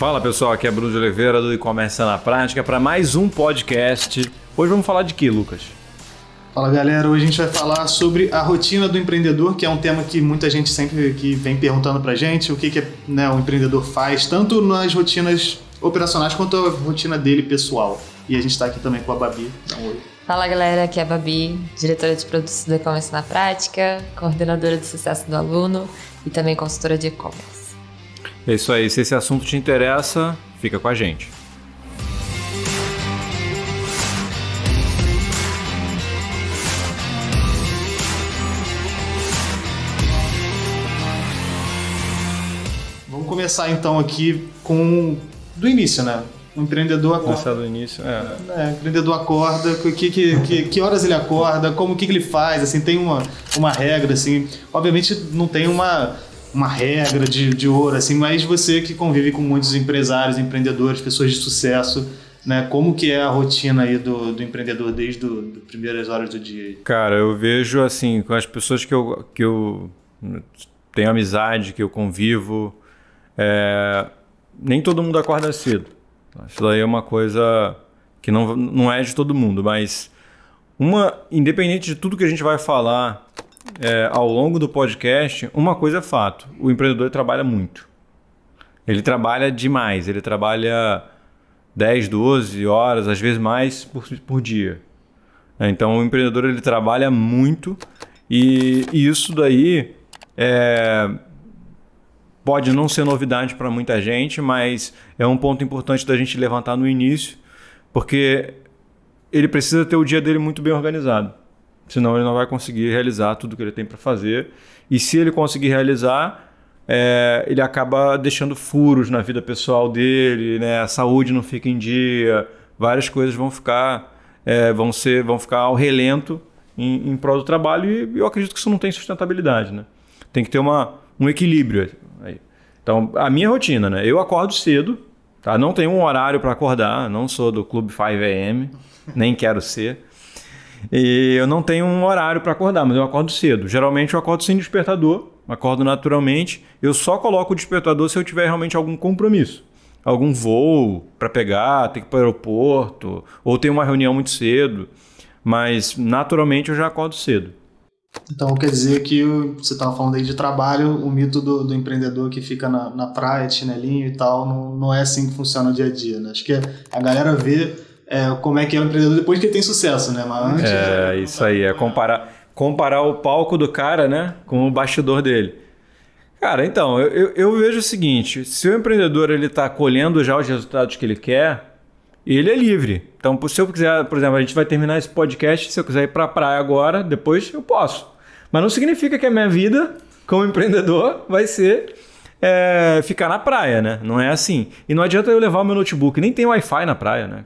Fala pessoal, aqui é Bruno de Oliveira do E-Commerce na Prática para mais um podcast. Hoje vamos falar de que, Lucas? Fala galera, hoje a gente vai falar sobre a rotina do empreendedor, que é um tema que muita gente sempre que vem perguntando pra gente, o que o empreendedor faz, tanto nas rotinas operacionais quanto a rotina dele pessoal. E a gente está aqui também com a Babi. Dá um oi. Fala galera, aqui é a Babi, diretora de produtos do E-Commerce na Prática, coordenadora de sucesso do aluno e também consultora de e-commerce. É isso aí, se esse assunto te interessa, fica com a gente. Vamos começar então aqui do início, né? O empreendedor acorda. Começar do início, O empreendedor acorda, que horas ele acorda, o que ele faz, assim, tem uma regra, assim. Obviamente não tem uma regra de ouro, assim, mas você que convive com muitos empresários, empreendedores, pessoas de sucesso, né? Como que é a rotina aí do empreendedor desde as primeiras horas do dia? Cara, eu vejo assim, com as pessoas que eu tenho amizade, que eu convivo, nem todo mundo acorda cedo. Isso daí é uma coisa que não é de todo mundo, mas independente de tudo que a gente vai falar ao longo do podcast, uma coisa é fato: o empreendedor trabalha muito. Ele trabalha demais, ele trabalha 10, 12 horas, às vezes mais por dia. Então o empreendedor ele trabalha muito e isso daí pode não ser novidade para muita gente, mas é um ponto importante da gente levantar no início, porque ele precisa ter o dia dele muito bem organizado. Senão ele não vai conseguir realizar tudo que ele tem para fazer. E se ele conseguir realizar, ele acaba deixando furos na vida pessoal dele, né? A saúde não fica em dia, várias coisas vão ficar ao relento em prol do trabalho, e eu acredito que isso não tem sustentabilidade, né? Tem que ter um equilíbrio aí. Então, a minha rotina, né? Eu acordo cedo, tá? Não tenho um horário para acordar, não sou do Clube 5 AM, nem quero ser. E eu não tenho um horário para acordar, mas eu acordo cedo. Geralmente eu acordo sem despertador, acordo naturalmente. Eu só coloco o despertador se eu tiver realmente algum compromisso. Algum voo para pegar, ter que ir para o aeroporto, ou ter uma reunião muito cedo. Mas naturalmente eu já acordo cedo. Então quer dizer que você estava falando aí de trabalho, o mito do empreendedor que fica na praia, de chinelinho e tal, não é assim que funciona o dia a dia, né? Acho que a galera vê como é que é o empreendedor depois que ele tem sucesso, né? Mas antes, isso aí, comparar o palco do cara, né, com o bastidor dele. Cara, então, eu vejo o seguinte: se o empreendedor ele está colhendo já os resultados que ele quer, ele é livre. Então, se eu quiser, por exemplo, a gente vai terminar esse podcast, se eu quiser ir para a praia agora, depois eu posso. Mas não significa que a minha vida como empreendedor vai ser ficar na praia, né? Não é assim. E não adianta eu levar o meu notebook, nem tem Wi-Fi na praia, né?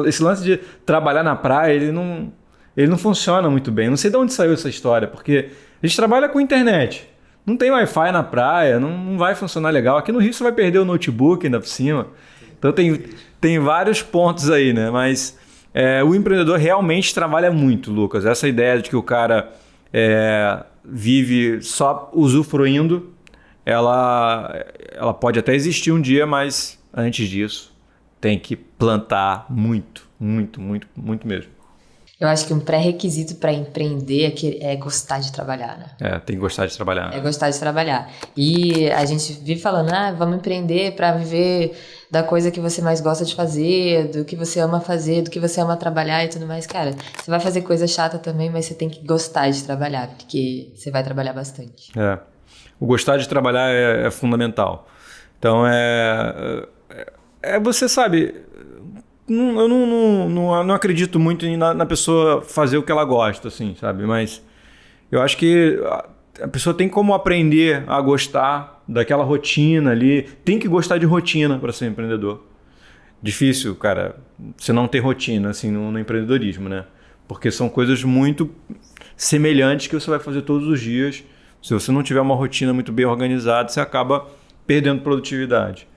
Esse lance de trabalhar na praia, ele não funciona muito bem. Não sei de onde saiu essa história, porque a gente trabalha com internet. Não tem Wi-Fi na praia, não vai funcionar legal. Aqui no Rio você vai perder o notebook ainda por cima. Então tem vários pontos aí, né? Mas o empreendedor realmente trabalha muito, Lucas. Essa ideia de que o cara vive só usufruindo, ela pode até existir um dia, mas antes disso tem que plantar muito, muito, muito, muito mesmo. Eu acho que um pré-requisito para empreender é gostar de trabalhar, né? Tem que gostar de trabalhar. É gostar de trabalhar. E a gente vive falando, vamos empreender para viver da coisa que você mais gosta de fazer, do que você ama fazer, do que você ama trabalhar e tudo mais. Cara, você vai fazer coisa chata também, mas você tem que gostar de trabalhar, porque você vai trabalhar bastante. O gostar de trabalhar é fundamental. Então, você sabe, eu não acredito muito na pessoa fazer o que ela gosta, assim, sabe? Mas eu acho que a pessoa tem como aprender a gostar daquela rotina ali. Tem que gostar de rotina para ser empreendedor. Difícil, cara, você não ter rotina assim, no empreendedorismo, né? Porque são coisas muito semelhantes que você vai fazer todos os dias. Se você não tiver uma rotina muito bem organizada, você acaba perdendo produtividade.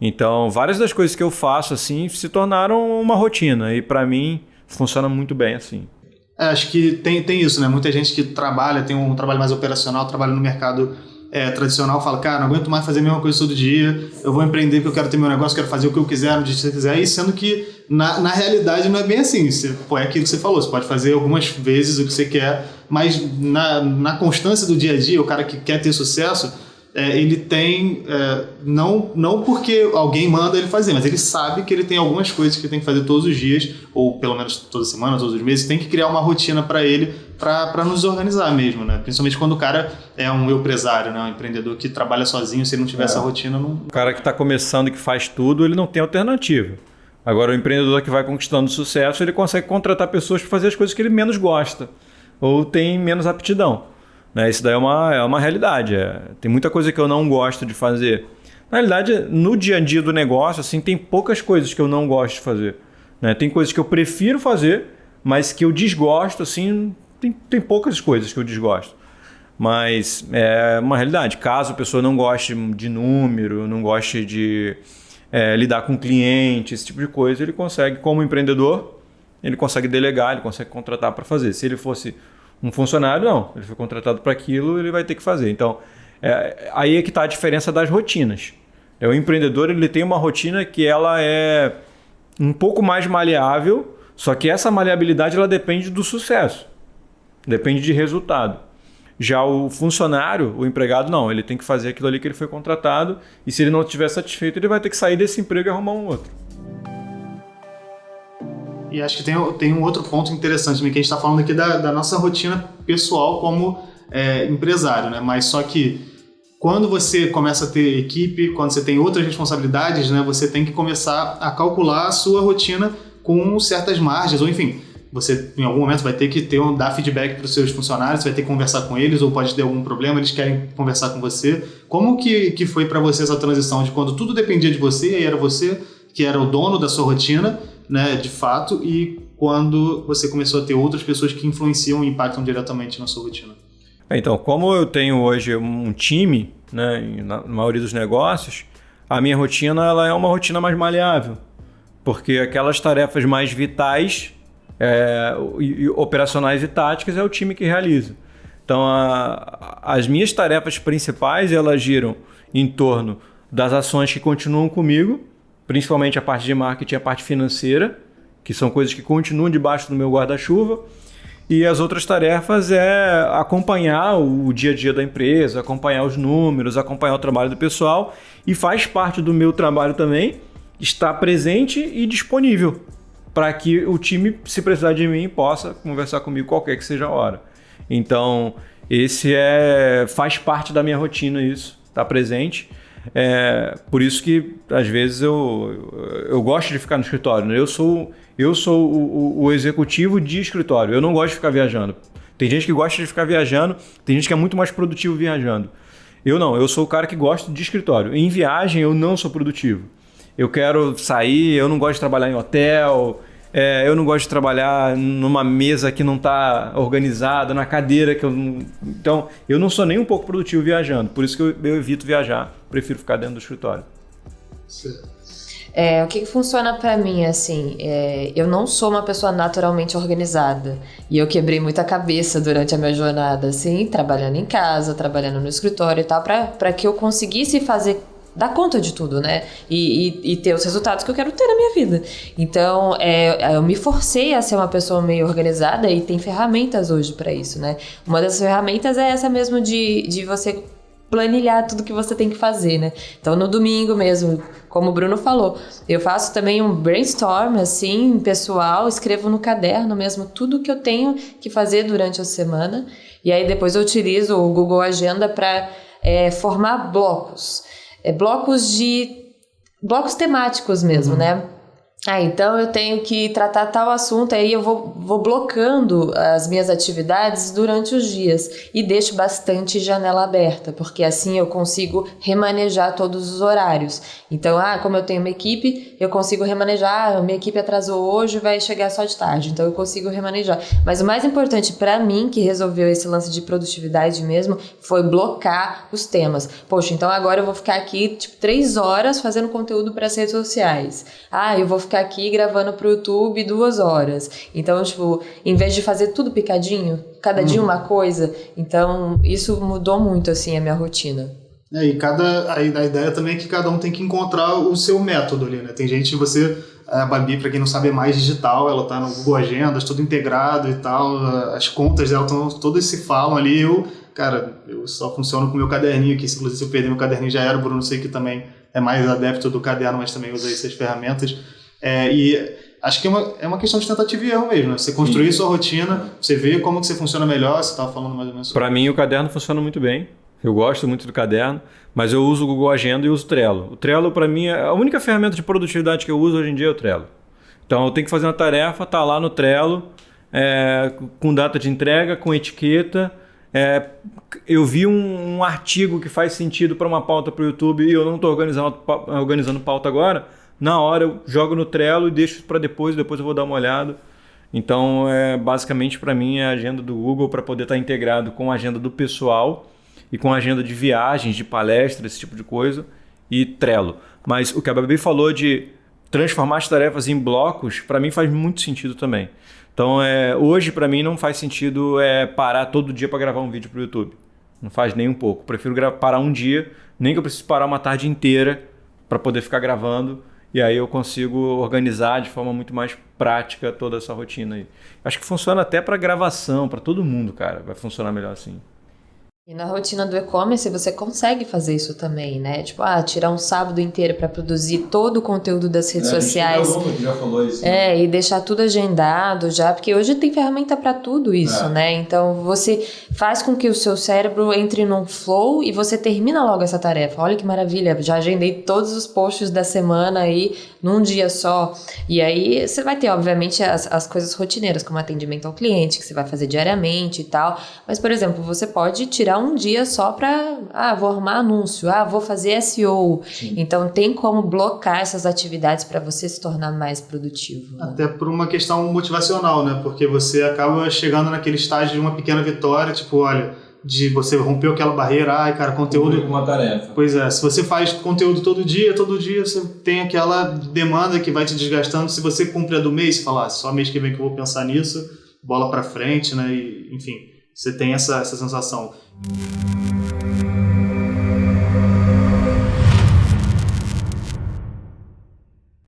Então, várias das coisas que eu faço assim se tornaram uma rotina e para mim funciona muito bem assim. Acho que tem isso, né? Muita gente que trabalha, tem um trabalho mais operacional, trabalha no mercado tradicional fala, cara, não aguento mais fazer a mesma coisa todo dia, eu vou empreender porque eu quero ter meu negócio, quero fazer o que eu quiser, no dia que você quiser, e sendo que na realidade não é bem assim. É aquilo que você falou, você pode fazer algumas vezes o que você quer, mas na constância do dia a dia, o cara que quer ter sucesso, ele tem, não porque alguém manda ele fazer, mas ele sabe que ele tem algumas coisas que ele tem que fazer todos os dias, ou pelo menos toda semana, todos os meses, tem que criar uma rotina para ele, para nos organizar mesmo, né? Principalmente quando o cara é um empresário, né? Um empreendedor que trabalha sozinho, se ele não tiver essa rotina, não... O cara que está começando e que faz tudo, ele não tem alternativa. Agora, o empreendedor que vai conquistando sucesso, ele consegue contratar pessoas para fazer as coisas que ele menos gosta ou tem menos aptidão. Né? Isso daí é uma realidade. Tem muita coisa que eu não gosto de fazer. Na realidade, no dia a dia do negócio, assim, tem poucas coisas que eu não gosto de fazer. Né? Tem coisas que eu prefiro fazer, mas que eu desgosto, assim, tem poucas coisas que eu desgosto. Mas é uma realidade. Caso a pessoa não goste de número, não goste de lidar com cliente, esse tipo de coisa, ele consegue, como empreendedor, ele consegue delegar, ele consegue contratar para fazer. Se ele fosse um funcionário, não. Ele foi contratado para aquilo, ele vai ter que fazer. Então, aí é que está a diferença das rotinas. O empreendedor, ele tem uma rotina que ela é um pouco mais maleável, só que essa maleabilidade ela depende do sucesso. Depende de resultado. Já o funcionário, o empregado, não. Ele tem que fazer aquilo ali que ele foi contratado e se ele não estiver satisfeito, ele vai ter que sair desse emprego e arrumar um outro. E acho que tem um outro ponto interessante também, que a gente está falando aqui da nossa rotina pessoal como empresário, né? Mas só que quando você começa a ter equipe, quando você tem outras responsabilidades, né? Você tem que começar a calcular a sua rotina com certas margens, ou enfim, você em algum momento vai ter que dar feedback para os seus funcionários, você vai ter que conversar com eles, ou pode ter algum problema, eles querem conversar com você. Como que foi para você essa transição de quando tudo dependia de você, e era você que era o dono da sua rotina, né, de fato, e quando você começou a ter outras pessoas que influenciam e impactam diretamente na sua rotina? Então, como eu tenho hoje um time, né, na maioria dos negócios, a minha rotina ela é uma rotina mais maleável, porque aquelas tarefas mais vitais, operacionais e táticas é o time que realiza. Então, as minhas tarefas principais elas giram em torno das ações que continuam comigo, principalmente a parte de marketing e a parte financeira, que são coisas que continuam debaixo do meu guarda-chuva. E as outras tarefas é acompanhar o dia a dia da empresa, acompanhar os números, acompanhar o trabalho do pessoal. E faz parte do meu trabalho também estar presente e disponível para que o time, se precisar de mim, possa conversar comigo qualquer que seja a hora. Então, esse faz parte da minha rotina isso, estar presente. Por isso que às vezes eu gosto de ficar no escritório, né? Eu sou o executivo de escritório, eu não gosto de ficar viajando. Tem gente que gosta de ficar viajando, tem gente que é muito mais produtivo viajando. Eu não, eu sou o cara que gosta de escritório. Em viagem eu não sou produtivo. Eu quero sair, eu não gosto de trabalhar em hotel, eu não gosto de trabalhar numa mesa que não está organizada, na cadeira que eu não... Então, eu não sou nem um pouco produtivo viajando, por isso que eu evito viajar, prefiro ficar dentro do escritório. O que funciona pra mim, assim, eu não sou uma pessoa naturalmente organizada e eu quebrei muita cabeça durante a minha jornada, assim, trabalhando em casa, trabalhando no escritório e tal, pra que eu conseguisse dar conta de tudo, né? E ter os resultados que eu quero ter na minha vida. Então, eu me forcei a ser uma pessoa meio organizada e tem ferramentas hoje pra isso, né? Uma das ferramentas é essa mesmo de você planilhar tudo que você tem que fazer, né? Então, no domingo mesmo, como o Bruno falou, eu faço também um brainstorm, assim, pessoal, escrevo no caderno mesmo tudo que eu tenho que fazer durante a semana e aí depois eu utilizo o Google Agenda para formar blocos. Blocos temáticos mesmo, né? Então eu tenho que tratar tal assunto, aí eu vou blocando as minhas atividades durante os dias e deixo bastante janela aberta, porque assim eu consigo remanejar todos os horários. Então, como eu tenho uma equipe, eu consigo remanejar, minha equipe atrasou hoje, vai chegar só de tarde, então eu consigo remanejar. Mas o mais importante para mim, que resolveu esse lance de produtividade mesmo, foi blocar os temas. Poxa, então agora eu vou ficar aqui 3 horas fazendo conteúdo para as redes sociais. Eu vou ficar ficar aqui gravando pro YouTube 2 horas. Então, tipo, em vez de fazer tudo picadinho, cada dia uma coisa, então isso mudou muito, assim, a minha rotina. E a ideia também é que cada um tem que encontrar o seu método ali, né? Tem gente, a Babi, pra quem não sabe, é mais digital, ela tá no Google Agendas, tudo integrado e tal, as contas dela todas se falam ali. Eu só funciono com o meu caderninho aqui, inclusive se eu perder meu caderninho já era, o Bruno sei que também é mais adepto do caderno, mas também usa essas ferramentas. E acho que é uma questão de tentativa e erro mesmo, né? Você construir sua rotina, você vê como que você funciona melhor, você estava falando mais ou menos sobre... Para mim, o caderno funciona muito bem. Eu gosto muito do caderno, mas eu uso o Google Agenda e uso o Trello. O Trello, para mim, a única ferramenta de produtividade que eu uso hoje em dia é o Trello. Então, eu tenho que fazer uma tarefa, tá lá no Trello, com data de entrega, com etiqueta. Eu vi um artigo que faz sentido para uma pauta para o YouTube e eu não estou organizando pauta agora. Na hora, eu jogo no Trello e deixo para depois eu vou dar uma olhada. Então, basicamente, para mim, é a agenda do Google para poder estar integrado com a agenda do pessoal e com a agenda de viagens, de palestras, esse tipo de coisa, e Trello. Mas o que a Babi falou de transformar as tarefas em blocos, para mim faz muito sentido também. Então, hoje, para mim, não faz sentido parar todo dia para gravar um vídeo para o YouTube. Não faz nem um pouco. Prefiro parar um dia, nem que eu precise parar uma tarde inteira para poder ficar gravando, e aí eu consigo organizar de forma muito mais prática toda essa rotina aí. Acho que funciona até para gravação, para todo mundo, cara. Vai funcionar melhor assim. E na rotina do e-commerce você consegue fazer isso também, né? Tipo, tirar um sábado inteiro para produzir todo o conteúdo das redes sociais. A gente já falou isso. E deixar tudo agendado já, porque hoje tem ferramenta para tudo isso, né? Então você faz com que o seu cérebro entre num flow e você termina logo essa tarefa. Olha que maravilha, já agendei todos os posts da semana aí num dia só. E aí você vai ter, obviamente, as coisas rotineiras, como atendimento ao cliente, que você vai fazer diariamente e tal. Mas, por exemplo, você pode tirar um dia só para, vou arrumar anúncio, vou fazer SEO. Sim. Então tem como blocar essas atividades para você se tornar mais produtivo. Né? Até por uma questão motivacional, né? Porque você acaba chegando naquele estágio de uma pequena vitória, tipo, olha, de você rompeu aquela barreira, cara, conteúdo... Uma tarefa. Pois é, se você faz conteúdo todo dia você tem aquela demanda que vai te desgastando. Se você cumpre a do mês, você fala, só mês que vem que eu vou pensar nisso, bola para frente, né? E, enfim, você tem essa sensação.